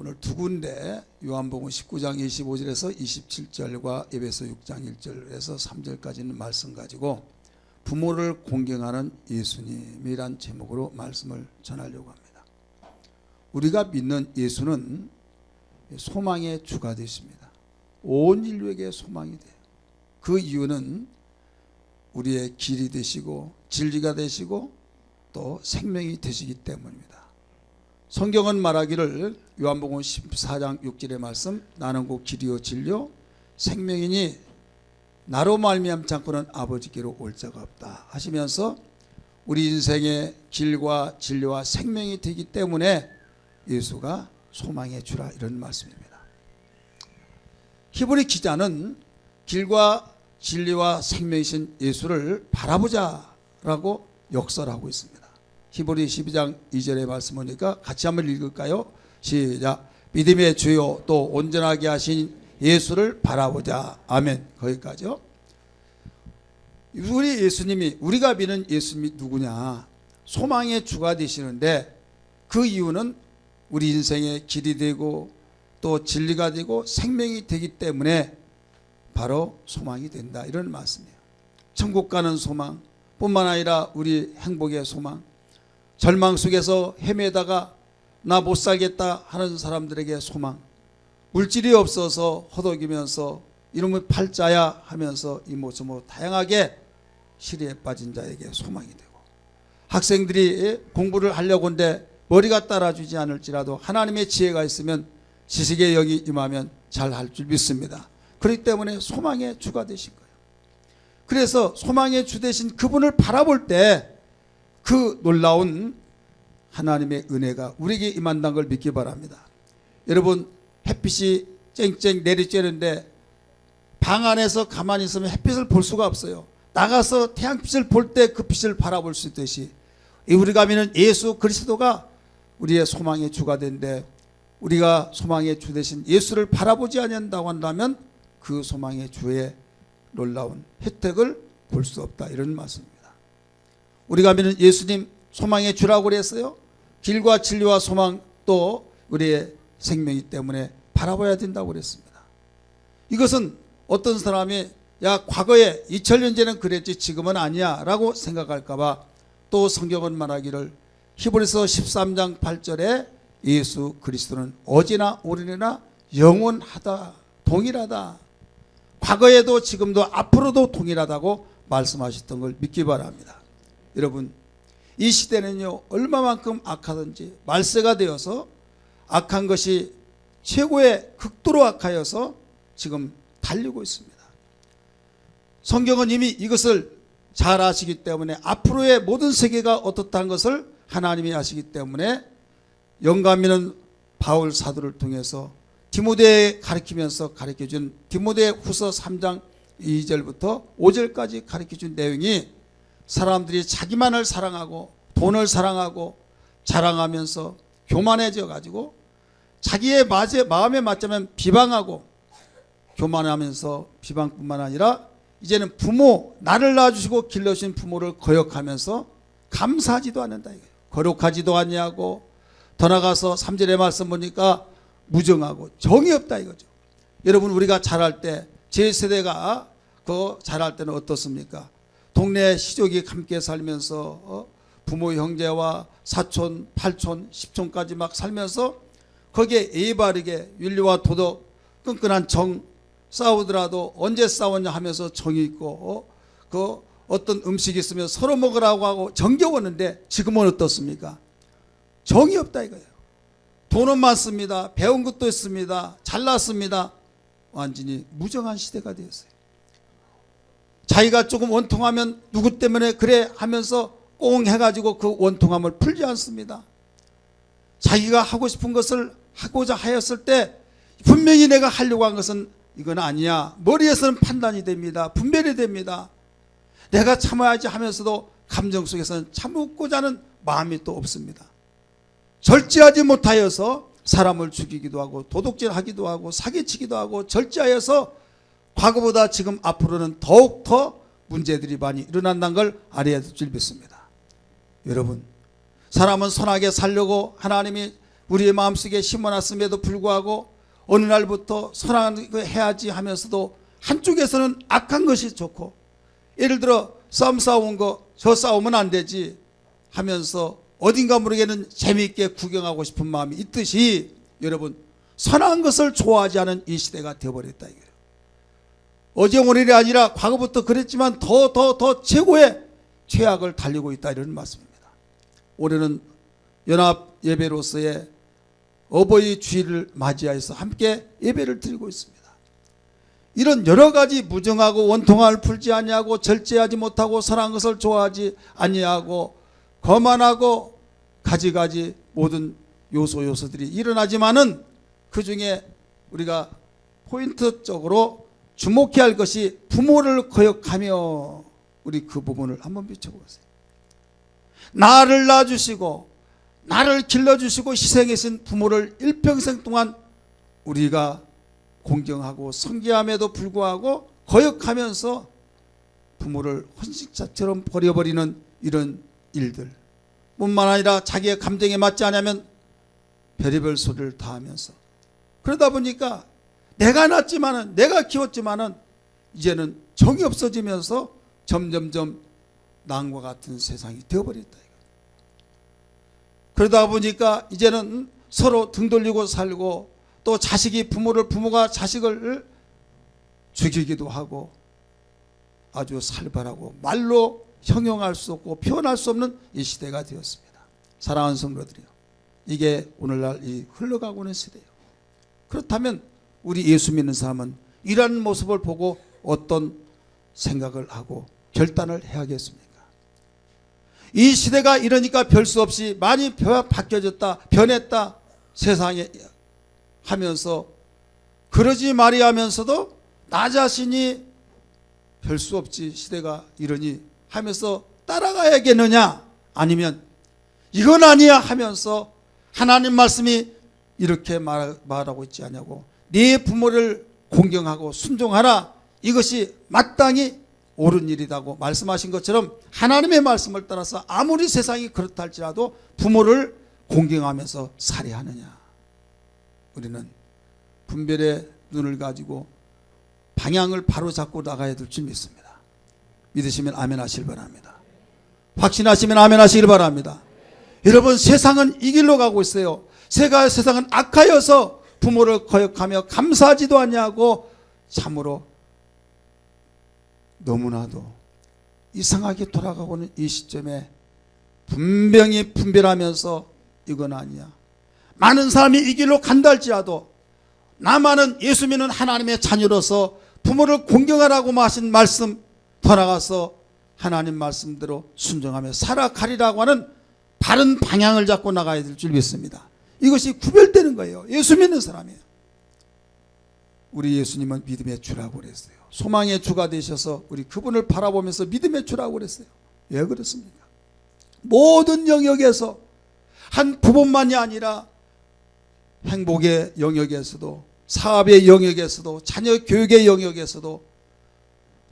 오늘 두 군데 요한복음 19장 25절에서 27절과 에베소 6장 1절에서 3절까지 있는 말씀 가지고 부모를 공경하는 예수님이란 제목으로 말씀을 전하려고 합니다. 우리가 믿는 예수는 소망의 주가 되십니다. 온 인류에게 소망이 돼요. 그 이유는 우리의 길이 되시고 진리가 되시고 또 생명이 되시기 때문입니다. 성경은 말하기를 요한복음 14장 6절의 말씀, 나는 곧 길이요 진리요 생명이니 나로 말미암지 않고는 아버지께로 올 자가 없다 하시면서 우리 인생의 길과 진리와 생명이 되기 때문에 예수가 소망의 주라 이런 말씀입니다. 히브리 기자는 길과 진리와 생명이신 예수를 바라보자라고 역설하고 있습니다. 히브리 12장 2절의 말씀 보니까 같이 한번 읽을까요? 시작. 믿음의 주요 또 온전하게 하신 예수를 바라보자. 아멘. 거기까지요. 우리 예수님이, 우리가 믿는 예수님이 누구냐? 소망의 주가 되시는데 그 이유는 우리 인생의 길이 되고 또 진리가 되고 생명이 되기 때문에 바로 소망이 된다 이런 말씀이에요. 천국 가는 소망 뿐만 아니라 우리 행복의 소망, 절망 속에서 헤매다가 나 못 살겠다 하는 사람들에게 소망, 물질이 없어서 허덕이면서 이놈의 팔자야 하면서 이모저모 다양하게 시리에 빠진 자에게 소망이 되고, 학생들이 공부를 하려고 하는데 머리가 따라주지 않을지라도 하나님의 지혜가 있으면 지식의 영이 임하면 잘할 줄 믿습니다. 그렇기 때문에 소망의 주가 되신 거예요. 그래서 소망의 주 되신 그분을 바라볼 때 그 놀라운 하나님의 은혜가 우리에게 임한다는 걸 믿기 바랍니다. 여러분, 햇빛이 쨍쨍 내리쬐는데 방 안에서 가만히 있으면 햇빛을 볼 수가 없어요. 나가서 태양빛을 볼 때 그 빛을 바라볼 수 있듯이 우리가 믿는 예수 그리스도가 우리의 소망의 주가 된데, 우리가 소망의 주 되신 예수를 바라보지 않는다고 한다면 그 소망의 주의 놀라운 혜택을 볼 수 없다 이런 말씀입니다. 우리가 믿는 예수님 소망의 주라고 그랬어요. 길과 진리와 소망 또 우리의 생명이기 때문에 바라봐야 된다고 그랬습니다. 이것은 어떤 사람이 야 과거에 2000년 전에는 그랬지 지금은 아니야 라고 생각할까 봐 또 성경은 말하기를 히브리서 13장 8절에 예수 그리스도는 어제나 오늘이나 영원하다, 동일하다, 과거에도 지금도 앞으로도 동일하다고 말씀하셨던 걸 믿기 바랍니다. 여러분, 이 시대는요 얼마만큼 악하든지 말세가 되어서 악한 것이 최고의 극도로 악하여서 지금 달리고 있습니다. 성경은 이미 이것을 잘 아시기 때문에 앞으로의 모든 세계가 어떻다는 것을 하나님이 아시기 때문에 영감 있는 바울 사도를 통해서 디모데에 가르치면서 가르쳐준 디모데 후서 3장 2절부터 5절까지 가르쳐준 내용이 사람들이 자기만을 사랑하고 돈을 사랑하고 자랑하면서 교만해져 가지고 자기의 마음에 맞자면 비방하고 교만하면서 비방뿐만 아니라 이제는 부모, 나를 낳아주시고 길러주신 부모를 거역하면서 감사하지도 않는다 이거예요. 거룩하지도 않냐고, 더 나가서 3절의 말씀 보니까 무정하고 정이 없다 이거죠. 여러분, 우리가 자랄 때 제 세대가 그 자랄 때는 어떻습니까? 동네 시족이 함께 살면서 부모 형제와 사촌, 팔촌, 십촌까지 막 살면서 거기에 예의 바르게 윤리와 도덕, 끈끈한 정, 싸우더라도 언제 싸웠냐 하면서 정이 있고 그 어떤 음식이 있으면 서로 먹으라고 하고 정겨웠는데 지금은 어떻습니까? 정이 없다 이거예요. 돈은 많습니다. 배운 것도 있습니다. 잘났습니다. 완전히 무정한 시대가 되었어요. 자기가 조금 원통하면 누구 때문에 그래 하면서 꽁 해가지고 그 원통함을 풀지 않습니다. 자기가 하고 싶은 것을 하고자 하였을 때 분명히 내가 하려고 한 것은 이건 아니야. 머리에서는 판단이 됩니다. 분별이 됩니다. 내가 참아야지 하면서도 감정 속에서는 참고자 하는 마음이 또 없습니다. 절제하지 못하여서 사람을 죽이기도 하고 도둑질하기도 하고 사기치기도 하고 절제하여서 과거보다 지금 앞으로는 더욱 더 문제들이 많이 일어난다는 걸 알아야 될 줄 믿습니다. 여러분, 사람은 선하게 살려고 하나님이 우리의 마음속에 심어놨음에도 불구하고 어느 날부터 선한 거 해야지 하면서도 한쪽에서는 악한 것이 좋고, 예를 들어 싸운 거 저 싸우면 안 되지 하면서 어딘가 모르게는 재미있게 구경하고 싶은 마음이 있듯이, 여러분 선한 것을 좋아하지 않은 이 시대가 되어버렸다 이거예요. 어제 오늘이 아니라 과거부터 그랬지만 더 최고의 최악을 달리고 있다 이런 말씀입니다. 올해는 연합 예배로서의 어버이 주일을 맞이하여서 함께 예배를 드리고 있습니다. 이런 여러 가지 무정하고 원통함을 풀지 아니하고 절제하지 못하고 선한 것을 좋아하지 아니하고 거만하고 가지가지 모든 요소들이 일어나지만은 그 중에 우리가 포인트적으로 주목해야 할 것이 부모를 거역하며, 우리 그 부분을 한번 비춰보세요. 나를 낳아주시고 나를 길러주시고 희생하신 부모를 일평생 동안 우리가 공경하고 섬기함에도 불구하고 거역하면서 부모를 헌신자처럼 버려버리는 이런 일들, 뿐만 아니라 자기의 감정에 맞지 않으면 별의별 소리를 다 하면서, 그러다 보니까 내가 낳았지만은 내가 키웠지만은 이제는 정이 없어지면서 점점점 남과 같은 세상이 되어버렸다. 그러다 보니까 이제는 서로 등 돌리고 살고, 또 자식이 부모가 자식을 죽이기도 하고, 아주 살벌하고 말로 형용할 수 없고 표현할 수 없는 이 시대가 되었습니다. 사랑하는 성도들이요, 이게 오늘날 이 흘러가고 있는 시대예요. 그렇다면 우리 예수 믿는 사람은 이러한 모습을 보고 어떤 생각을 하고 결단을 해야겠습니까? 이 시대가 이러니까 별 수 없이 많이 바뀌어졌다, 변했다 세상에 하면서, 그러지 말이 하면서도 나 자신이 별 수 없지 시대가 이러니 하면서 따라가야겠느냐, 아니면 이건 아니야 하면서 하나님 말씀이 이렇게 말하고 있지 않냐고, 네 부모를 공경하고 순종하라, 이것이 마땅히 옳은 일이라고 말씀하신 것처럼 하나님의 말씀을 따라서 아무리 세상이 그렇다 할지라도 부모를 공경하면서 살해하느냐. 우리는 분별의 눈을 가지고 방향을 바로 잡고 나가야 될 줄 믿습니다. 믿으시면 아멘 하시길 바랍니다. 확신하시면 아멘 하시길 바랍니다. 여러분, 세상은 이 길로 가고 있어요. 세상은 악하여서 부모를 거역하며 감사하지도 않냐고 참으로 너무나도 이상하게 돌아가고 있는 이 시점에 분명히 분별하면서 이건 아니야, 많은 사람이 이 길로 간다 할지라도 나만은 예수 믿는 하나님의 자녀로서 부모를 공경하라고 하신 말씀, 더 나가서 하나님 말씀대로 순종하며 살아가리라고 하는 바른 방향을 잡고 나가야 될 줄 믿습니다. 이것이 구별되는 거예요. 예수 믿는 사람이에요. 우리 예수님은 믿음의 주라고 그랬어요. 소망의 주가 되셔서 우리 그분을 바라보면서 믿음의 주라고 그랬어요. 왜 그렇습니까? 모든 영역에서 한 부분만이 아니라 행복의 영역에서도, 사업의 영역에서도, 자녀 교육의 영역에서도,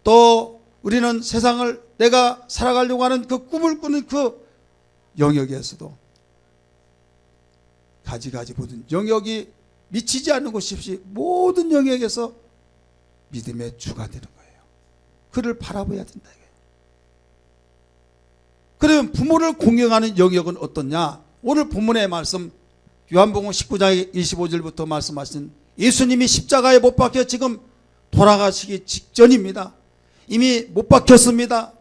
또 우리는 세상을 내가 살아가려고 하는 그 꿈을 꾸는 그 영역에서도 가지가지 모든 영역이 미치지 않는 곳이 없이 모든 영역에서 믿음의 주가 되는 거예요. 그를 바라봐야 된다. 그러면 부모를 공경하는 영역은 어떠냐? 오늘 본문의 말씀 요한복음 19장 25절부터 말씀하신 예수님이 십자가에 못 박혀 지금 돌아가시기 직전입니다. 이미 못 박혔습니다.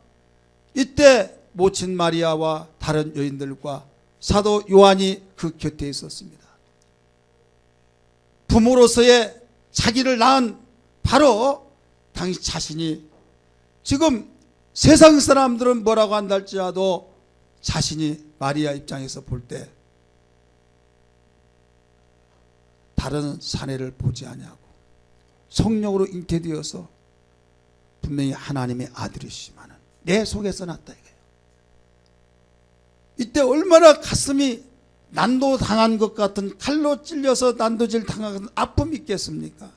이때 모친 마리아와 다른 여인들과 사도 요한이 그 곁에 있었습니다. 부모로서의 자기를 낳은 바로 당신 자신이, 지금 세상 사람들은 뭐라고 한다 할지라도 자신이 마리아 입장에서 볼 때 다른 사내를 보지 아니하고 성령으로 잉태되어서 분명히 하나님의 아들이시지만 내 속에서 났다 이거예요. 이때 얼마나 가슴이 난도 당한 것 같은, 칼로 찔려서 난도질 당한 아픔이 있겠습니까?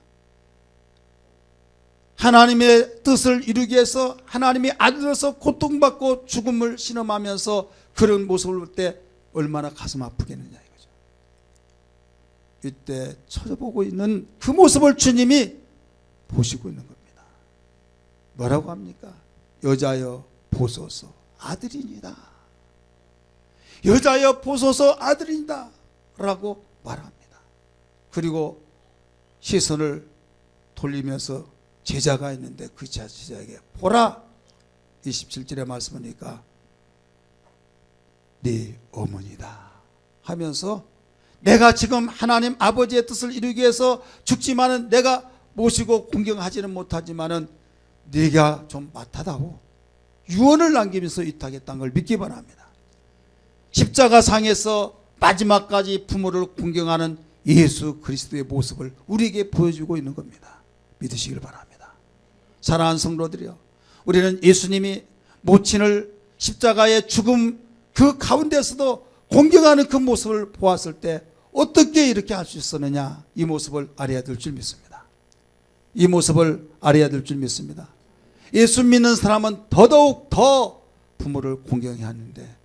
하나님의 뜻을 이루기 위해서 하나님의 아들로서 고통받고 죽음을 신음하면서 그런 모습을 볼 때 얼마나 가슴 아프겠느냐 이거죠. 이때 쳐다보고 있는 그 모습을 주님이 보시고 있는 겁니다. 뭐라고 합니까? 여자여 보소서 아들이니라. 여자여 보소서 아들이니라 라고 말합니다. 그리고 시선을 돌리면서 제자가 있는데 그 제자에게 보라, 27절의 말씀이니까 네 어머니다 하면서 내가 지금 하나님 아버지의 뜻을 이루기 위해서 죽지만은 내가 모시고 공경하지는 못하지만은 네가 좀 맡아다오. 유언을 남기면서 위탁했다는 걸 믿기 바랍니다. 십자가 상에서 마지막까지 부모를 공경하는 예수 그리스도의 모습을 우리에게 보여주고 있는 겁니다. 믿으시길 바랍니다. 사랑하는 성도들이여, 우리는 예수님이 모친을 십자가의 죽음 그 가운데서도 공경하는 그 모습을 보았을 때 어떻게 이렇게 할 수 있었느냐, 이 모습을 알아야 될 줄 믿습니다. 이 모습을 알아야 될 줄 믿습니다. 예수 믿는 사람은 더더욱 더 부모를 공경해야 하는데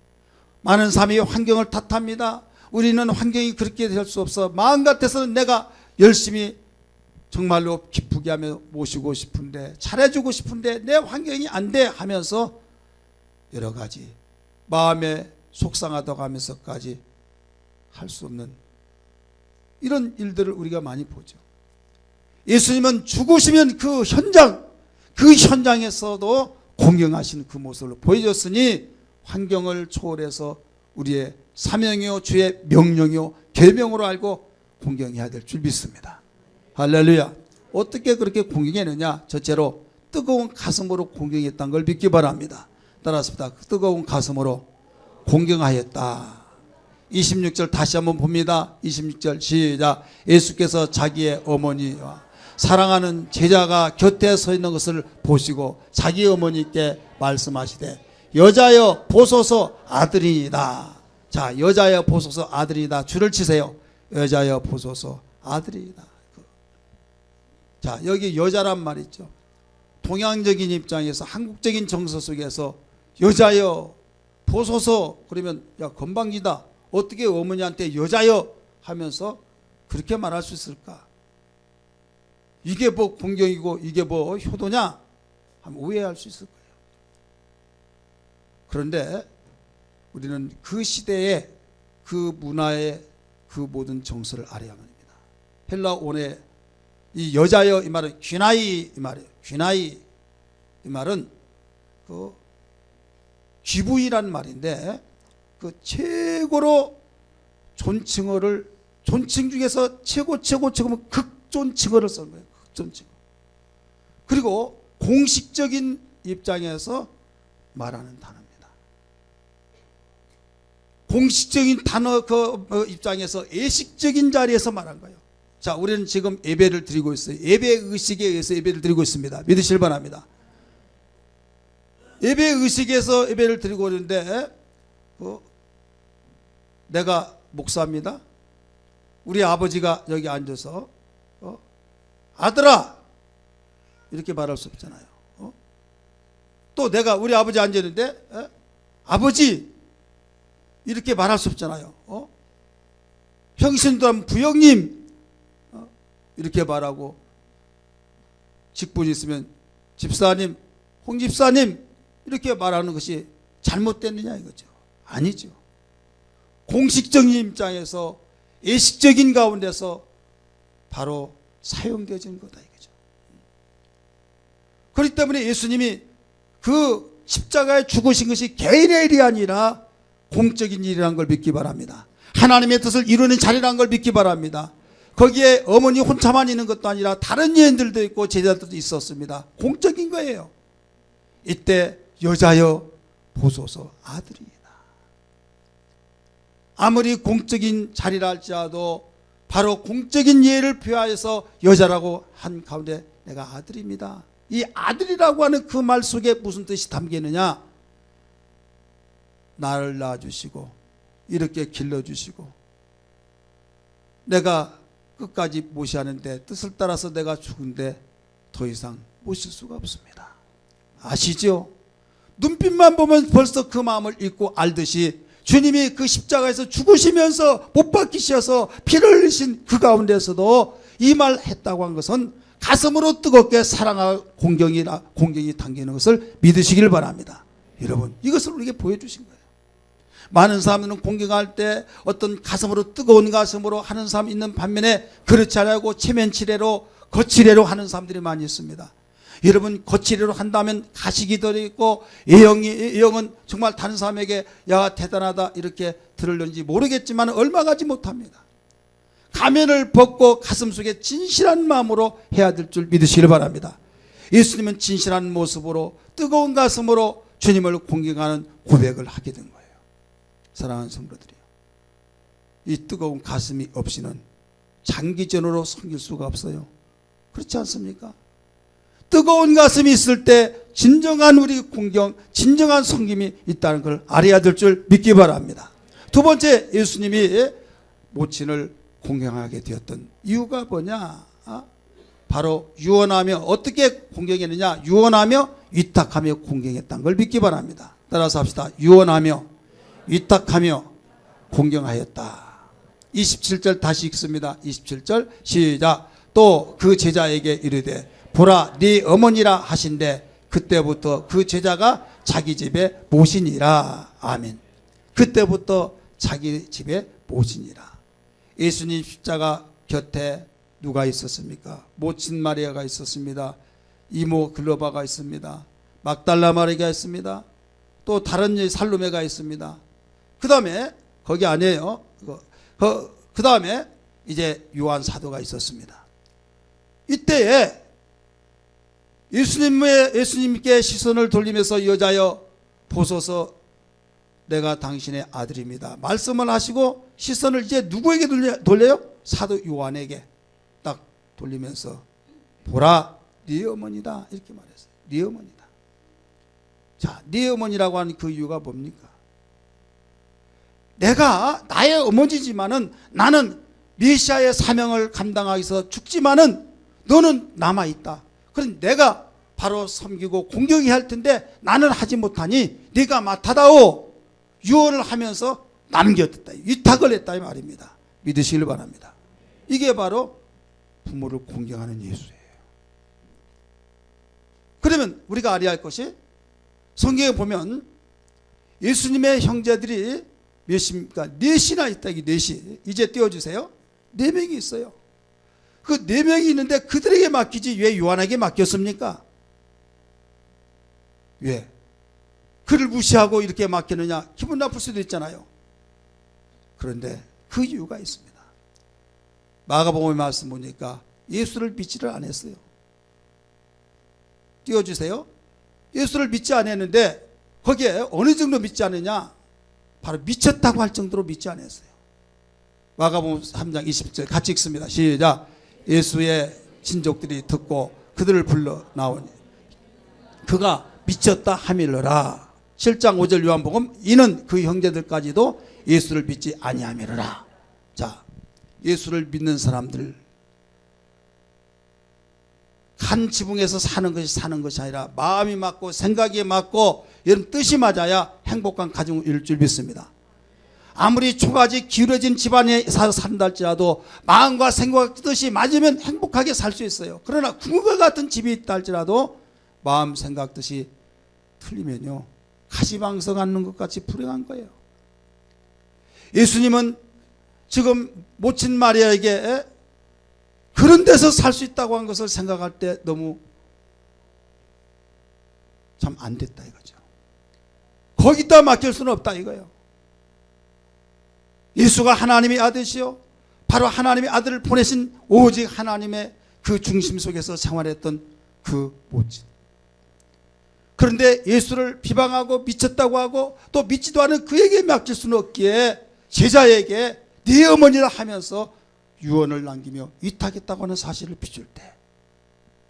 많은 사람이 환경을 탓합니다. 우리는 환경이 그렇게 될 수 없어. 마음 같아서는 내가 열심히 정말로 기쁘게 하며 모시고 싶은데, 잘해주고 싶은데 내 환경이 안 돼 하면서 여러 가지 마음에 속상하다고 하면서까지 할 수 없는 이런 일들을 우리가 많이 보죠. 예수님은 죽으시면 그 현장에서도 공경하신 그 모습을 보여줬으니 환경을 초월해서 우리의 사명이요 주의 명령이요 계명으로 알고 공경해야 될 줄 믿습니다. 할렐루야. 어떻게 그렇게 공경했느냐? 첫째로 뜨거운 가슴으로 공경했다는 걸 믿기 바랍니다. 따라합니다. 뜨거운 가슴으로 공경하였다. 26절 다시 한번 봅니다. 26절 시작. 예수께서 자기의 어머니와 사랑하는 제자가 곁에 서 있는 것을 보시고 자기 어머니께 말씀하시되 여자여 보소서 아들이니이다. 자, 여자여 보소서 아들이다. 줄을 치세요. 여자여 보소서 아들이다. 자, 여기 여자란 말 있죠. 동양적인 입장에서 한국적인 정서 속에서 여자여 보소서 그러면 야 건방지다. 어떻게 어머니한테 여자여 하면서 그렇게 말할 수 있을까? 이게 뭐 공경이고 이게 뭐 효도냐? 하면 오해할 수 있을 거예요. 그런데 우리는 그 시대의 그 문화의 그 모든 정서를 알아야만 합니다. 헬라어의 이 여자여 이 말은 귀나이 이 말이에요. 귀나이 이 말은 그 귀부이라는 말인데 그 최고로 존칭어를 존칭 중에서 최고 극존칭어를 쓴 거예요. 극존칭어. 그리고 공식적인 입장에서 말하는 단어입니다. 공식적인 단어 그 입장에서 예식적인 자리에서 말한 거예요. 자, 우리는 지금 예배를 드리고 있어요. 예배 의식에 의해서 예배를 드리고 있습니다. 믿으실 바랍니다. 예배 의식에서 예배를 드리고 있는데 내가 목사입니다. 우리 아버지가 여기 앉아서 아들아 이렇게 말할 수 없잖아요. 또 내가 우리 아버지 앉았는데 아버지 이렇게 말할 수 없잖아요. 평신도 하면 부형님 이렇게 말하고 직분이 있으면 집사님, 홍 집사님 이렇게 말하는 것이 잘못됐느냐 이거죠. 아니죠. 공식적인 입장에서 예식적인 가운데서 바로 사용되어진 거다 이거죠. 그렇기 때문에 예수님이 그 십자가에 죽으신 것이 개인의 일이 아니라 공적인 일이라는 걸 믿기 바랍니다. 하나님의 뜻을 이루는 자리라는 걸 믿기 바랍니다. 거기에 어머니 혼자만 있는 것도 아니라 다른 여인들도 있고 제자들도 있었습니다. 공적인 거예요. 이때 여자여 보소서 아들이다. 아무리 공적인 자리라 할지라도 바로 공적인 예를 표하여서 여자라고 한 가운데 내가 아들입니다. 이 아들이라고 하는 그 말 속에 무슨 뜻이 담기느냐? 나를 낳아주시고 이렇게 길러주시고 내가 끝까지 모시하는데 뜻을 따라서 내가 죽은데 더 이상 모실 수가 없습니다. 아시죠? 눈빛만 보면 벌써 그 마음을 읽고 알듯이 주님이 그 십자가에서 죽으시면서 못 박히셔서 피를 흘리신 그 가운데서도 이 말 했다고 한 것은 가슴으로 뜨겁게 사랑하고 공경이 담기는 것을 믿으시길 바랍니다. 여러분, 이것을 우리에게 보여주신 거예요. 많은 사람들은 공경할 때 어떤 가슴으로 뜨거운 가슴으로 하는 사람이 있는 반면에 그렇지 않고 체면치레로 거칠애로 하는 사람들이 많이 있습니다. 여러분, 거칠애로 한다면 가식이 들어있고 A형은 정말 다른 사람에게 야 대단하다 이렇게 들을는지 모르겠지만 얼마 가지 못합니다. 가면을 벗고 가슴속에 진실한 마음으로 해야 될 줄 믿으시길 바랍니다. 예수님은 진실한 모습으로 뜨거운 가슴으로 주님을 공경하는 고백을 하게 된 거예요. 사랑하는 성도들이요, 이 뜨거운 가슴이 없이는 장기전으로 섬길 수가 없어요. 그렇지 않습니까? 뜨거운 가슴이 있을 때 진정한 우리 공경, 진정한 섬김이 있다는 걸 알아야 될 줄 믿기 바랍니다. 두 번째, 예수님이 모친을 공경하게 되었던 이유가 뭐냐? 바로 유언하며, 어떻게 공경했느냐? 유언하며 위탁하며 공경했다는 걸 믿기 바랍니다. 따라서 합시다. 유언하며 위탁하며 공경하였다. 27절 다시 읽습니다. 27절 시작. 또 그 제자에게 이르되 보라 네 어머니라 하신대 그때부터 그 제자가 자기 집에 모시니라. 아멘. 그때부터 자기 집에 모시니라. 예수님 십자가 곁에 누가 있었습니까? 모친 마리아가 있었습니다. 이모 글로바가 있습니다. 막달라 마리아가 있습니다. 또 다른 살로메가 있습니다. 그 다음에 거기 아니에요. 그 다음에 이제 요한 사도가 있었습니다. 이때에 예수님께 시선을 돌리면서 여자여 보소서 내가 당신의 아들입니다. 말씀을 하시고 시선을 이제 누구에게 돌려요? 사도 요한에게 딱 돌리면서 보라 네 어머니다 이렇게 말했어요. 네 어머니다. 자, 네 어머니라고 하는 그 이유가 뭡니까? 내가 나의 어머니지만은 나는 메시아의 사명을 감당하기 위해서 죽지만은 너는 남아있다. 그럼 내가 바로 섬기고 공경해야 할 텐데 나는 하지 못하니 네가 맡아다오. 유언을 하면서 남겼다. 위탁을 했다 이 말입니다. 믿으시길 바랍니다. 이게 바로 부모를 공경하는 예수예요. 그러면 우리가 알아야 할 것이 성경에 보면 예수님의 형제들이 몇입니까? 넷이나 있다. 이 넷이. 이제 띄워주세요. 4명이 있어요. 그 4명이 있는데 그들에게 맡기지 왜 요한에게 맡겼습니까? 왜? 그를 무시하고 이렇게 맡기느냐? 기분 나쁠 수도 있잖아요. 그런데 그 이유가 있습니다. 마가복음의 말씀 보니까 예수를 믿지를 않았어요. 띄워주세요. 예수를 믿지 않았는데 거기에 어느 정도 믿지 않느냐? 바로 미쳤다고 할 정도로 믿지 않았어요. 마가복음 3장 20절 같이 읽습니다. 시작. 예수의 친족들이 듣고 그들을 불러 나오니 그가 미쳤다 하밀러라. 7장 5절 요한복음 이는 그 형제들까지도 예수를 믿지 아니하밀어라. 자, 예수를 믿는 사람들 한 지붕에서 사는 것이 아니라 마음이 맞고 생각이 맞고 여러분 뜻이 맞아야 행복한 가정을 이룰 줄 믿습니다. 아무리 초가지 기울어진 집안에 산다 할지라도 마음과 생각과 뜻이 맞으면 행복하게 살 수 있어요. 그러나 궁궐 같은 집이 있다 할지라도 마음 생각 뜻이 틀리면요 가시방석 앉는 것 같이 불행한 거예요. 예수님은 지금 모친 마리아에게 그런 데서 살 수 있다고 한 것을 생각할 때 너무 참 안 됐다 이거죠. 거기다 맡길 수는 없다 이거예요. 예수가 하나님의 아들이시요 바로 하나님의 아들을 보내신 오직 하나님의 그 중심 속에서 생활했던 그 모친. 그런데 예수를 비방하고 미쳤다고 하고 또 믿지도 않은 그에게 맡길 수는 없기에 제자에게 네 어머니라 하면서 유언을 남기며 위탁했다고 하는 사실을 비출 때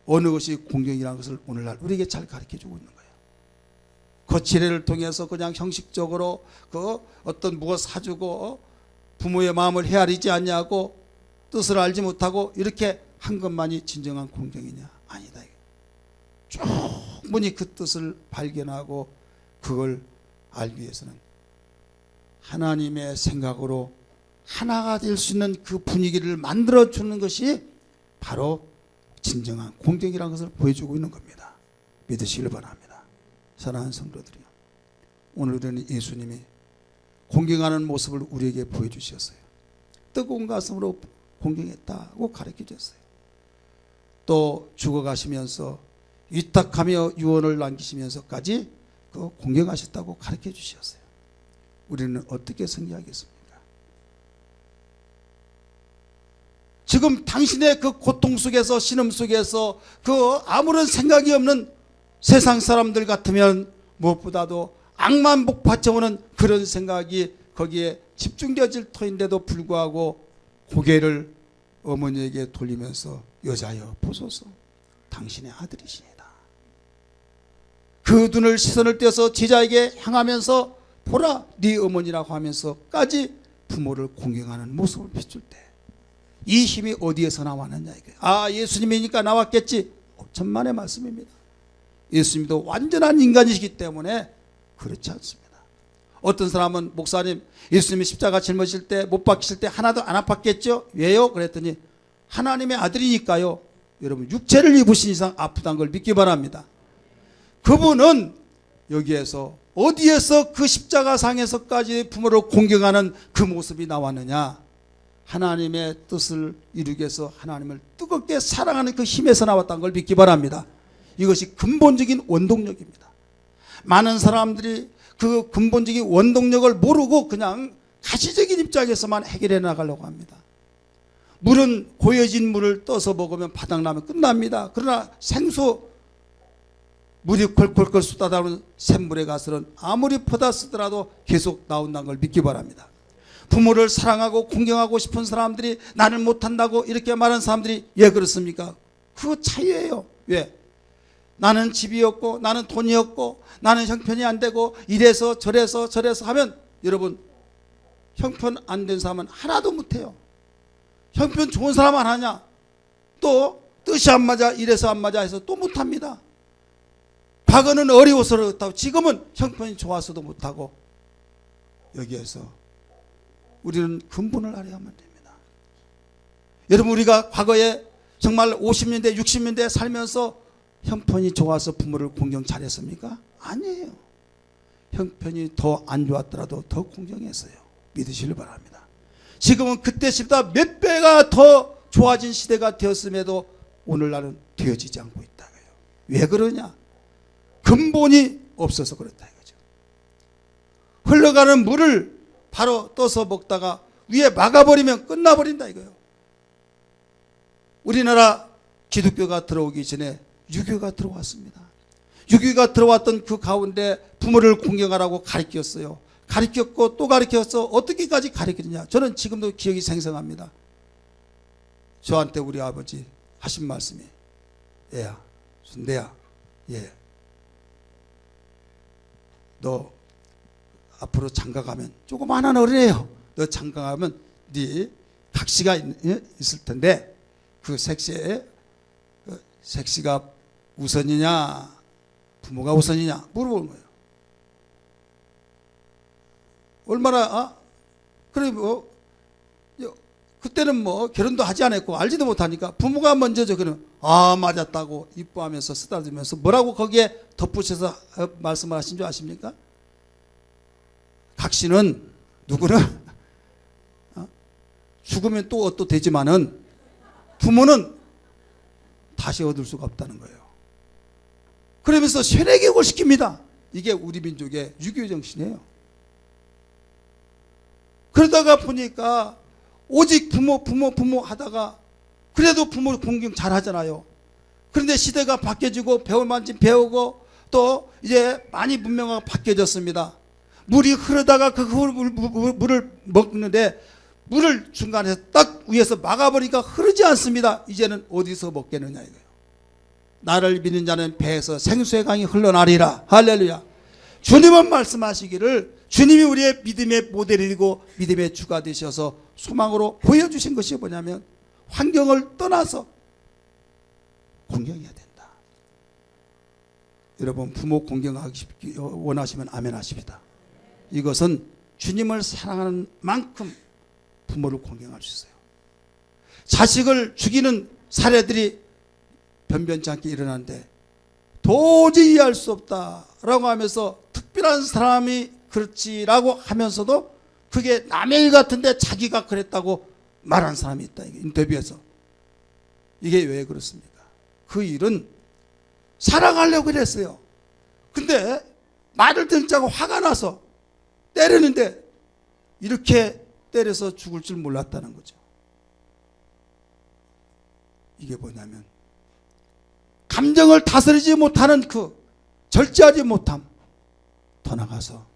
어느 것이 공경이라는 것을 오늘날 우리에게 잘 가르쳐주고 있는 거예요. 거칠애를 통해서 그냥 형식적으로 그 어떤 무엇 사주고 부모의 마음을 헤아리지 않냐고 뜻을 알지 못하고 이렇게 한 것만이 진정한 공경이냐? 아니다. 충분히 그 뜻을 발견하고 그걸 알기 위해서는 하나님의 생각으로 하나가 될 수 있는 그 분위기를 만들어주는 것이 바로 진정한 공경이라는 것을 보여주고 있는 겁니다. 믿으시길 바랍니다. 사랑하는 성도들이요, 오늘은 예수님이 공경하는 모습을 우리에게 보여주셨어요. 뜨거운 가슴으로 공경했다고 가르쳐 줬어요. 또 죽어가시면서 위탁하며 유언을 남기시면서까지 그 공경하셨다고 가르쳐 주셨어요. 우리는 어떻게 생각하겠습니까? 지금 당신의 그 고통 속에서, 신음 속에서 그 아무런 생각이 없는 세상 사람들 같으면 무엇보다도 악만 복받쳐오는 그런 생각이 거기에 집중되어질 터인데도 불구하고 고개를 어머니에게 돌리면서 여자여 보소서 당신의 아들이시니다. 그 눈을 시선을 떼서 제자에게 향하면서 보라 네 어머니라고 하면서까지 부모를 공경하는 모습을 비출 때 이 힘이 어디에서 나왔느냐 이거예요. 아, 예수님이니까 나왔겠지. 천만의 말씀입니다. 예수님도 완전한 인간이시기 때문에 그렇지 않습니다. 어떤 사람은 목사님 예수님이 십자가 짊어질 때 못 박히실 때 하나도 안 아팠겠죠? 왜요? 그랬더니 하나님의 아들이니까요. 여러분 육체를 입으신 이상 아프다는 걸 믿기 바랍니다. 그분은 여기에서 어디에서 그 십자가상에서까지 부모를 공경하는 그 모습이 나왔느냐? 하나님의 뜻을 이루기 위해서 하나님을 뜨겁게 사랑하는 그 힘에서 나왔다는 걸 믿기 바랍니다. 이것이 근본적인 원동력입니다. 많은 사람들이 그 근본적인 원동력을 모르고 그냥 가시적인 입장에서만 해결해 나가려고 합니다. 물은 고여진 물을 떠서 먹으면 바닥나면 끝납니다. 그러나 생수 물이 콜콜콜 쏟아나오는 샘물에 가서는 아무리 퍼다 쓰더라도 계속 나온다는 걸 믿기 바랍니다. 부모를 사랑하고 공경하고 싶은 사람들이 나는 못한다고 이렇게 말하는 사람들이 왜 그렇습니까? 그거 차이예요. 왜? 나는 집이 없고 나는 돈이 없고 나는 형편이 안 되고 이래서 저래서 하면 여러분 형편 안 된 사람은 하나도 못해요. 형편 좋은 사람 안 하냐? 또 뜻이 안 맞아 이래서 안 맞아 해서 또 못합니다. 과거는 어려워서 그렇다고 지금은 형편이 좋아서도 못하고 여기에서 우리는 근본을 알아야만 됩니다. 여러분 우리가 과거에 정말 50년대 60년대 살면서 형편이 좋아서 부모를 공경 잘했습니까? 아니에요. 형편이 더 안 좋았더라도 더 공경했어요. 믿으시길 바랍니다. 지금은 그때 시보다 몇 배가 더 좋아진 시대가 되었음에도 오늘날은 되어지지 않고 있다고요. 왜 그러냐? 근본이 없어서 그렇다 이거죠. 흘러가는 물을 바로 떠서 먹다가 위에 막아버리면 끝나버린다 이거예요. 우리나라 기독교가 들어오기 전에 유교가 들어왔습니다. 유교가 들어왔던 그 가운데 부모를 공경하라고 가르쳤어요. 가르쳤고 또 가르쳐서 어떻게까지 가르쳤느냐. 저는 지금도 기억이 생생합니다. 저한테 우리 아버지 하신 말씀이 얘야 순대야 예. 너 앞으로 장가가면 조그마한 어린애요. 너 장가가면 네 각시가 있을 텐데 그 색시가 우선이냐 부모가 우선이냐 물어보는 거예요. 얼마나 그래 뭐 그때는 뭐 결혼도 하지 않았고 알지도 못하니까 부모가 먼저죠. 그러면 맞았다고 이뻐하면서 쓰다듬으면서 뭐라고 거기에 덧붙여서 말씀을 하신 줄 아십니까? 각시는 누구나 죽으면 또 얻도 되지만은 부모는 다시 얻을 수가 없다는 거예요. 그러면서 세뇌교육을 시킵니다. 이게 우리 민족의 유교 정신이에요. 그러다가 보니까 오직 부모 하다가 그래도 부모 공경 잘 하잖아요. 그런데 시대가 바뀌어지고 배울 만큼 배우고 또 이제 많이 문명화가 바뀌어졌습니다. 물이 흐르다가 그 물을 먹는데 물을 중간에 딱 위에서 막아버리니까 흐르지 않습니다. 이제는 어디서 먹겠느냐 이거예요. 나를 믿는 자는 배에서 생수의 강이 흘러나리라. 할렐루야. 주님은 말씀하시기를 주님이 우리의 믿음의 모델이고 믿음의 주가 되셔서 소망으로 보여주신 것이 뭐냐면 환경을 떠나서 공경해야 된다. 여러분 부모 공경하기 원하시면 아멘 하십니다. 이것은 주님을 사랑하는 만큼 부모를 공경할 수 있어요. 자식을 죽이는 사례들이 변변치 않게 일어나는데 도저히 이해할 수 없다라고 하면서 특별한 사람이 그렇지라고 하면서도 그게 남의 일 같은데 자기가 그랬다고 말한 사람이 있다. 인터뷰에서. 이게 왜 그렇습니까? 그 일은 사랑하려고 그랬어요. 근데 말을 듣지 않고 화가 나서 때리는데 이렇게 때려서 죽을 줄 몰랐다는 거죠. 이게 뭐냐면 감정을 다스리지 못하는 그 절제하지 못함. 더 나가서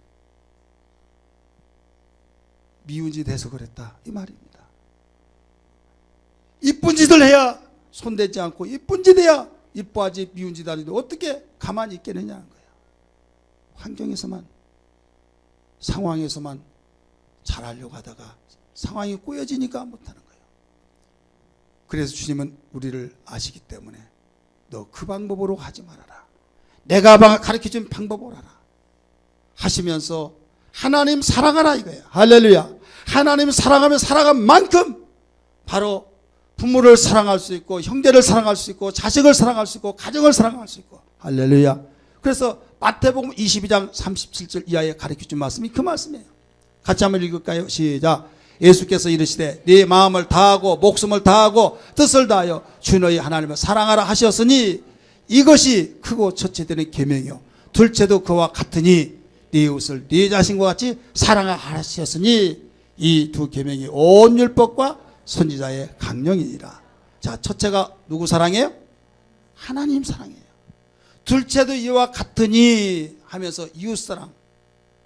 미운 짓 해서 그랬다 이 말입니다. 이쁜 짓을 해야 손대지 않고 이쁜 짓 해야 이뻐하지 미운 짓 하는데 어떻게 가만히 있겠느냐는 거예요. 환경에서만 상황에서만 잘하려고 하다가 상황이 꼬여지니까 못하는 거예요. 그래서 주님은 우리를 아시기 때문에 너 그 방법으로 하지 말아라. 내가 가르쳐준 방법으로 하라 하시면서 하나님 사랑하라 이거예요. 할렐루야. 하나님 사랑하면 살아간 만큼 바로 부모를 사랑할 수 있고 형제를 사랑할 수 있고 자식을 사랑할 수 있고 가정을 사랑할 수 있고 할렐루야. 그래서 마태복음 22장 37절 이하에 가르쳐준 말씀이 그 말씀이에요. 같이 한번 읽을까요? 시작. 예수께서 이르시되 네 마음을 다하고 목숨을 다하고 뜻을 다하여 주 너희 하나님을 사랑하라 하셨으니 이것이 크고 첫째 되는 계명이요 둘째도 그와 같으니 네 이웃을 네 자신과 같이 사랑하라 하셨으니 이 두 계명이 온 율법과 선지자의 강령이니라. 자, 첫째가 누구 사랑해요? 하나님 사랑해요. 둘째도 이와 같으니 하면서 이웃 사랑,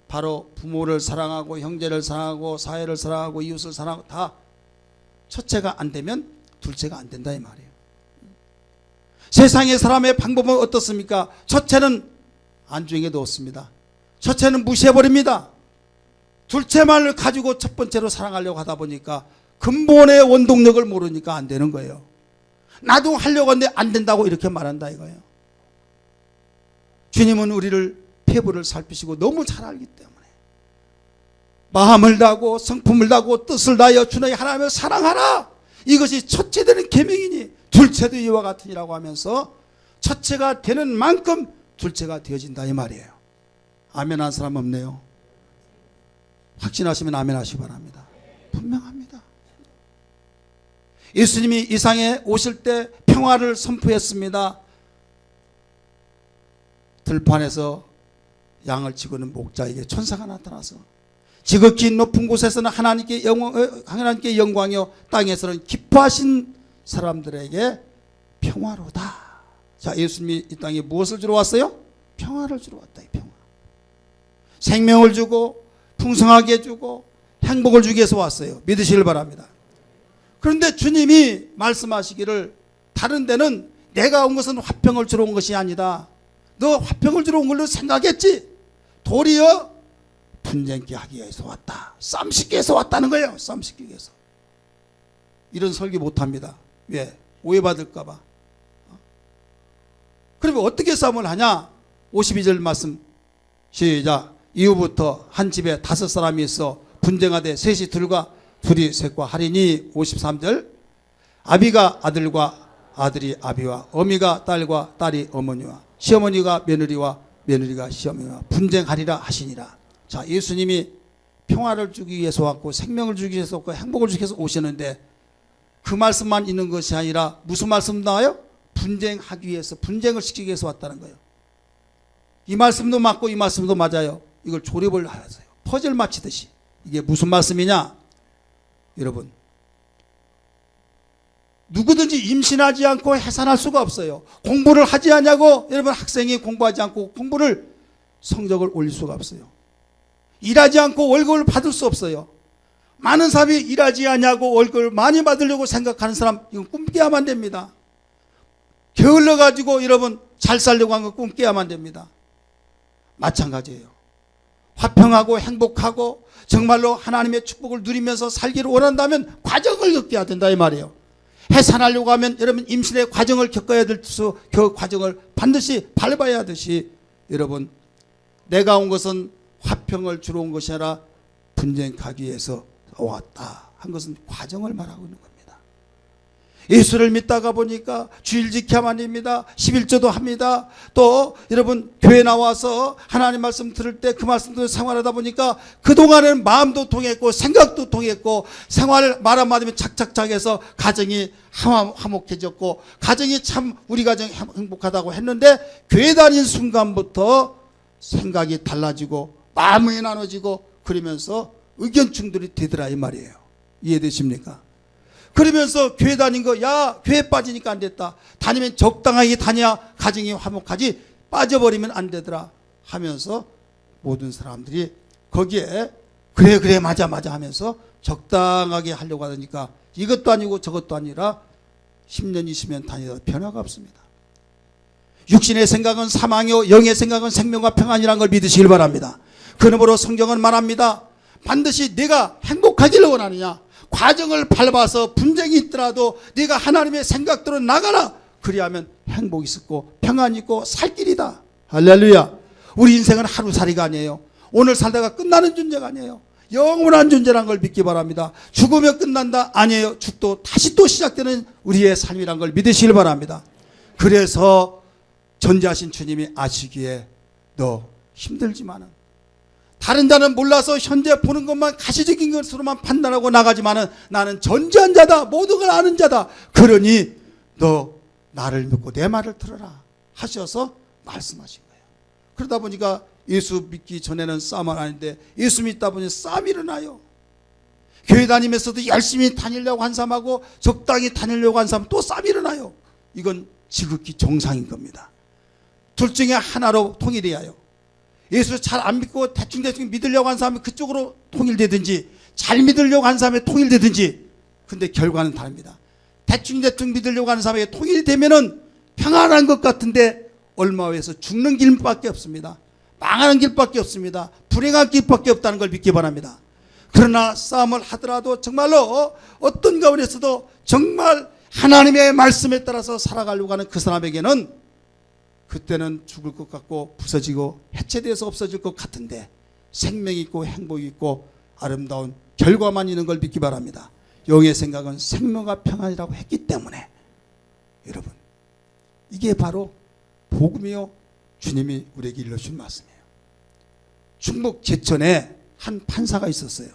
바로 부모를 사랑하고 형제를 사랑하고 사회를 사랑하고 이웃을 사랑하고 다 첫째가 안 되면 둘째가 안 된다 이 말이에요. 세상의 사람의 방법은 어떻습니까? 첫째는 안중에 넣었습니다. 첫째는 무시해버립니다. 둘째만을 가지고 첫 번째로 사랑하려고 하다 보니까 근본의 원동력을 모르니까 안 되는 거예요. 나도 하려고 하는데 안 된다고 이렇게 말한다 이거예요. 주님은 우리를 폐부를 살피시고 너무 잘 알기 때문에 마음을 다하고 성품을 다하고 뜻을 다하여 주 너희 하나님을 사랑하라. 이것이 첫째 되는 계명이니 둘째도 이와 같으니라고 하면서 첫째가 되는 만큼 둘째가 되어진다 이 말이에요. 아멘 한 사람 없네요. 확신하시면 아멘 하시기 바랍니다. 분명합니다. 예수님이 이 상에 오실 때 평화를 선포했습니다. 들판에서 양을 치고는 목자에게 천사가 나타나서 지극히 높은 곳에서는 하나님께 영광이요 땅에서는 기뻐하신 사람들에게 평화로다. 자, 예수님이 이 땅에 무엇을 주러 왔어요? 평화를 주러 왔다. 이 평화. 생명을 주고 풍성하게 주고 행복을 주기 위해서 왔어요. 믿으시길 바랍니다. 그런데 주님이 말씀하시기를 다른 데는 내가 온 것은 화평을 주러 온 것이 아니다. 너 화평을 주러 온 걸로 생각했지? 도리어 분쟁케 하기 위해서 왔다. 싸움 시키기 위해서 왔다는 거예요. 싸움 시키기 위해서. 이런 설교 못합니다. 왜? 오해받을까 봐. 그러면 어떻게 싸움을 하냐? 52절 말씀 시작. 이후부터 한 집에 5사람이 있어 분쟁하되 셋이 둘과 둘이 셋과 하리니 53절. 아비가 아들과 아들이 아비와 어미가 딸과 딸이 어머니와 시어머니가 며느리와 며느리가 시어머니와 분쟁하리라 하시니라. 자, 예수님이 평화를 주기 위해서 왔고 생명을 주기 위해서 왔고 행복을 주기 위해서 오시는데 그 말씀만 있는 것이 아니라 무슨 말씀 나와요? 분쟁하기 위해서, 분쟁을 시키기 위해서 왔다는 거예요. 이 말씀도 맞고 이 말씀도 맞아요. 이걸 조립을 하세요. 퍼즐 맞히듯이. 이게 무슨 말씀이냐? 여러분, 누구든지 임신하지 않고 해산할 수가 없어요. 공부를 하지 않냐고 여러분, 학생이 공부하지 않고 공부를 성적을 올릴 수가 없어요. 일하지 않고 월급을 받을 수 없어요. 많은 사람이 일하지 않냐고 월급을 많이 받으려고 생각하는 사람, 이건 꿈 깨야만 됩니다. 게을러 가지고 여러분 잘 살려고 하는 거 꿈 깨야만 됩니다. 마찬가지예요. 화평하고 행복하고 정말로 하나님의 축복을 누리면서 살기를 원한다면 과정을 겪어야 된다 이 말이에요. 해산하려고 하면 여러분 임신의 과정을 겪어야 될 수, 그 과정을 반드시 밟아야 하듯이 여러분, 내가 온 것은 화평을 주러 온 것이 아니라 분쟁하기 위해서 왔다 한 것은 과정을 말하고 있는 겁니다. 예수를 믿다가 보니까 주일 지켜야만 됩니다. 11조도 합니다. 또 여러분 교회 나와서 하나님 말씀 들을 때 그 말씀대로 생활하다 보니까 그동안은 마음도 통했고 생각도 통했고 생활을 말 한마디면 착착착 해서 가정이 화목해졌고 가정이 참 우리 가정이 행복하다고 했는데 교회 다닌 순간부터 생각이 달라지고 마음이 나눠지고 그러면서 의견 충돌이 되더라 이 말이에요. 이해되십니까? 그러면서 교회 다닌 거, 야, 교회 빠지니까 안 됐다. 다니면 적당하게 다녀야 가정이 화목하지 빠져버리면 안 되더라 하면서 모든 사람들이 거기에 그래 맞아 하면서 적당하게 하려고 하니까 이것도 아니고 저것도 아니라 10년 20년 다니다 변화가 없습니다. 육신의 생각은 사망이요 영의 생각은 생명과 평안이라는 걸 믿으시길 바랍니다. 그러므로 성경은 말합니다. 반드시 내가 행복하기를 원하느냐, 과정을 밟아서 분쟁이 있더라도 네가 하나님의 생각대로 나가라. 그리하면 행복이 있고 평안이 있고 살 길이다. 할렐루야. 우리 인생은 하루살이가 아니에요. 오늘 살다가 끝나는 존재가 아니에요. 영원한 존재란 걸 믿기 바랍니다. 죽으면 끝난다? 아니에요. 죽도 다시 또 시작되는 우리의 삶이란 걸 믿으시길 바랍니다. 그래서 전지하신 주님이 아시기에 너 힘들지만은, 다른 자는 몰라서 현재 보는 것만 가시적인 것으로만 판단하고 나가지만은 나는 전지한 자다, 모든 걸 아는 자다. 그러니 너 나를 믿고 내 말을 들어라 하셔서 말씀하신 거예요. 그러다 보니까 예수 믿기 전에는 싸움은 아닌데 예수 믿다 보니 싸움이 일어나요. 교회 다니면서도 열심히 다니려고 한 사람하고 적당히 다니려고 한 사람 또 싸움이 일어나요. 이건 지극히 정상인 겁니다. 둘 중에 하나로 통일해야 해요. 예수 잘 안 믿고 대충 믿으려고 한 사람이 그쪽으로 통일되든지 잘 믿으려고 한 사람이 통일되든지, 근데 결과는 다릅니다. 대충 믿으려고 하는 사람에게 통일이 되면은 평안한 것 같은데 얼마 후에서 죽는 길밖에 없습니다. 망하는 길밖에 없습니다. 불행한 길밖에 없다는 걸 믿기 바랍니다. 그러나 싸움을 하더라도 정말로 어떤 가운데서도 정말 하나님의 말씀에 따라서 살아가려고 하는 그 사람에게는 그때는 죽을 것 같고 부서지고 해체돼서 없어질 것 같은데 생명이 있고 행복이 있고 아름다운 결과만 있는 걸 믿기 바랍니다. 영의 생각은 생명과 평안이라고 했기 때문에 여러분, 이게 바로 복음이요 주님이 우리에게 일러준 말씀이에요. 충북 제천에 한 판사가 있었어요.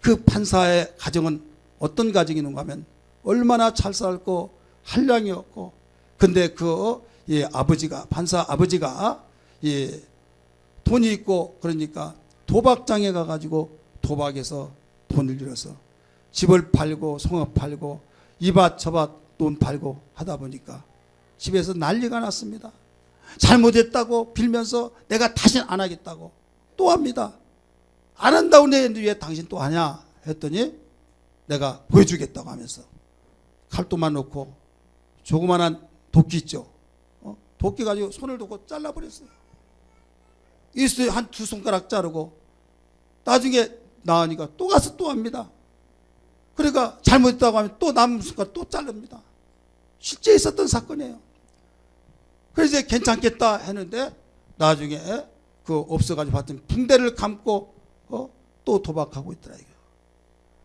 그 판사의 가정은 어떤 가정이는가 하면 얼마나 잘 살고 한량이 없고, 근데 아버지가, 판사 아버지가 돈이 있고 그러니까 도박장에 가가지고 도박에서 돈을 잃어서 집을 팔고 송업 팔고 이밭 저밭 돈 팔고 하다 보니까 집에서 난리가 났습니다. 잘못했다고 빌면서 내가 다시는 안 하겠다고 또 합니다. 안 한다고 했는데 왜 당신 또 하냐 했더니 내가 보여주겠다고 하면서 칼도만 놓고 조그만한 도끼 있죠. 도끼 가지고 손을 놓고 잘라버렸어요. 이수에 한 2손가락 자르고 나중에 나으니까 또 가서 또 합니다. 그러니까 잘못했다고 하면 또 남은 손가락 또 자릅니다. 실제 있었던 사건이에요. 그래서 이제 괜찮겠다 했는데 나중에 없어가지고 봤더니 붕대를 감고 또 도박하고 있더라 이거.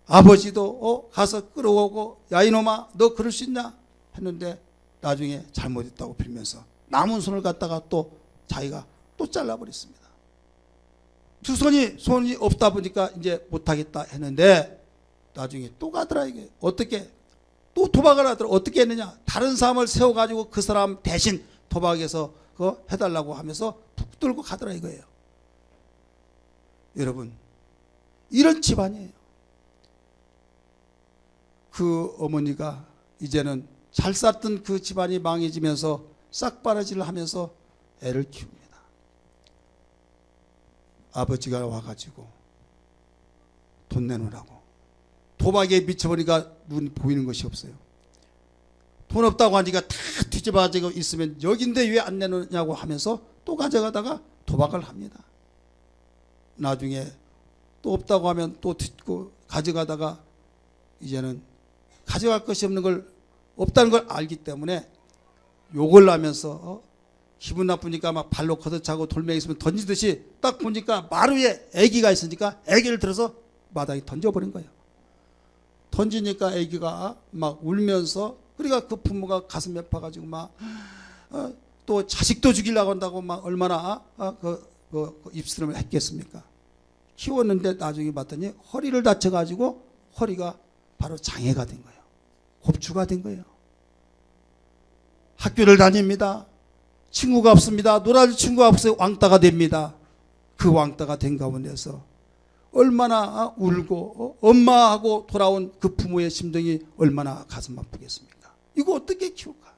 아버지도 가서 끌어오고 야 이놈아 너 그럴 수 있냐 했는데 나중에 잘못했다고 빌면서 남은 손을 갖다가 또 자기가 또 잘라버렸습니다. 두 손이 없다 보니까 이제 못하겠다 했는데 나중에 또 가더라 이게. 어떻게 또 도박을 하더라. 어떻게 했느냐, 다른 사람을 세워가지고 그 사람 대신 도박에서 그거 해달라고 하면서 푹 들고 가더라 이거예요. 여러분, 이런 집안이에요. 그 어머니가 이제는 잘 살던 그 집안이 망해지면서 싹바라지를 하면서 애를 키웁니다. 아버지가 와가지고 돈 내놓으라고. 도박에 미쳐버리니까 눈 보이는 것이 없어요. 돈 없다고 하니까 다 뒤집어지고 있으면 여긴데 왜 안 내놓냐고 하면서 또 가져가다가 도박을 합니다. 나중에 또 없다고 하면 또 듣고 가져가다가 이제는 가져갈 것이 없는 걸, 없다는 걸 알기 때문에 욕을 하면서 기분 나쁘니까 막 발로 걷어차고 돌멩이 있으면 던지듯이 딱 보니까 마루에 아기가 있으니까 아기를 들어서 마당에 던져버린 거예요. 던지니까 아기가 막 울면서, 그러니까 그 부모가 가슴이 아파가지고 막 또 자식도 죽이려고 한다고 막 얼마나 그 입스름을 했겠습니까? 키웠는데 나중에 봤더니 허리를 다쳐가지고 허리가 바로 장애가 된 거예요. 곱추가 된 거예요. 학교를 다닙니다. 친구가 없습니다. 놀아줄 친구가 없어요. 왕따가 됩니다. 그 왕따가 된 가운데서 얼마나 울고 엄마하고 돌아온 그 부모의 심정이 얼마나 가슴 아프겠습니까? 이거 어떻게 키울까?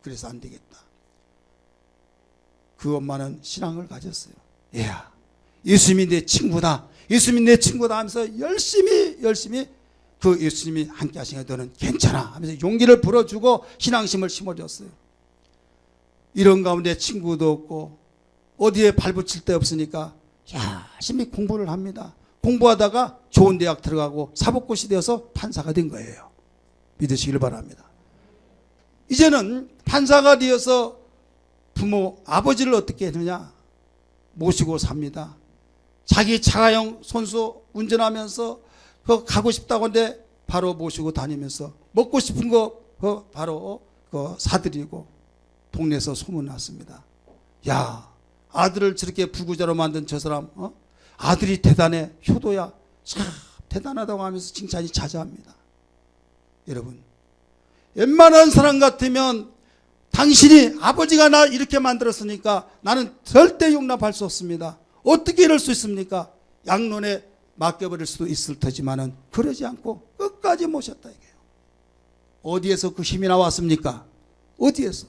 그래서 안 되겠다. 그 엄마는 신앙을 가졌어요. 얘야, 예수님이 내 친구다. 예수님이 내 친구다 하면서 열심히 그 예수님이 함께 하시니까 너는 괜찮아 하면서 용기를 불어주고 신앙심을 심어줬어요. 이런 가운데 친구도 없고 어디에 발붙일 데 없으니까 열심히 공부를 합니다. 공부하다가 좋은 대학 들어가고 사법고시 되어서 판사가 된 거예요. 믿으시길 바랍니다. 이제는 판사가 되어서 부모 아버지를 어떻게 했느냐, 모시고 삽니다. 자기 자가용 손수 운전하면서 가고 싶다고 하는데 바로 모시고 다니면서 먹고 싶은 거 바로 사드리고 동네에서 소문났습니다. 야, 아들을 저렇게 부부자로 만든 저 사람, 아들이 대단해, 효도야, 참 대단하다고 하면서 칭찬이 자자합니다. 여러분, 웬만한 사람 같으면 당신이 아버지가 나 이렇게 만들었으니까 나는 절대 용납할 수 없습니다. 어떻게 이럴 수 있습니까? 양론에 맡겨버릴 수도 있을 테지만은 그러지 않고 끝까지 모셨다 이게요. 어디에서 그 힘이 나왔습니까? 어디에서?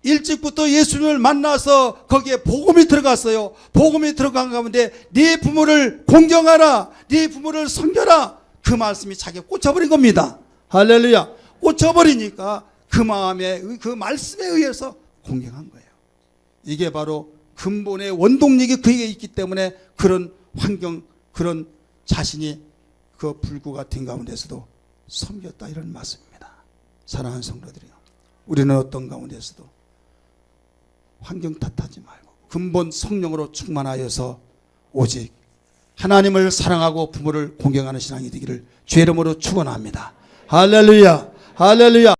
일찍부터 예수님을 만나서 거기에 복음이 들어갔어요. 복음이 들어간 가운데 네 부모를 공경하라, 네 부모를 섬겨라, 그 말씀이 자기에 꽂혀버린 겁니다. 할렐루야. 꽂혀버리니까 그 마음에, 그 말씀에 의해서 공경한 거예요. 이게 바로 근본의 원동력이 그에게 있기 때문에 그런 환경, 그런 자신이 그 불구 같은 가운데서도 섬겼다, 이런 말씀입니다. 사랑하는 성도들이요, 우리는 어떤 가운데서도 환경 탓하지 말고 근본 성령으로 충만하여서 오직 하나님을 사랑하고 부모를 공경하는 신앙이 되기를 주의 이름으로 축원합니다. 할렐루야, 할렐루야.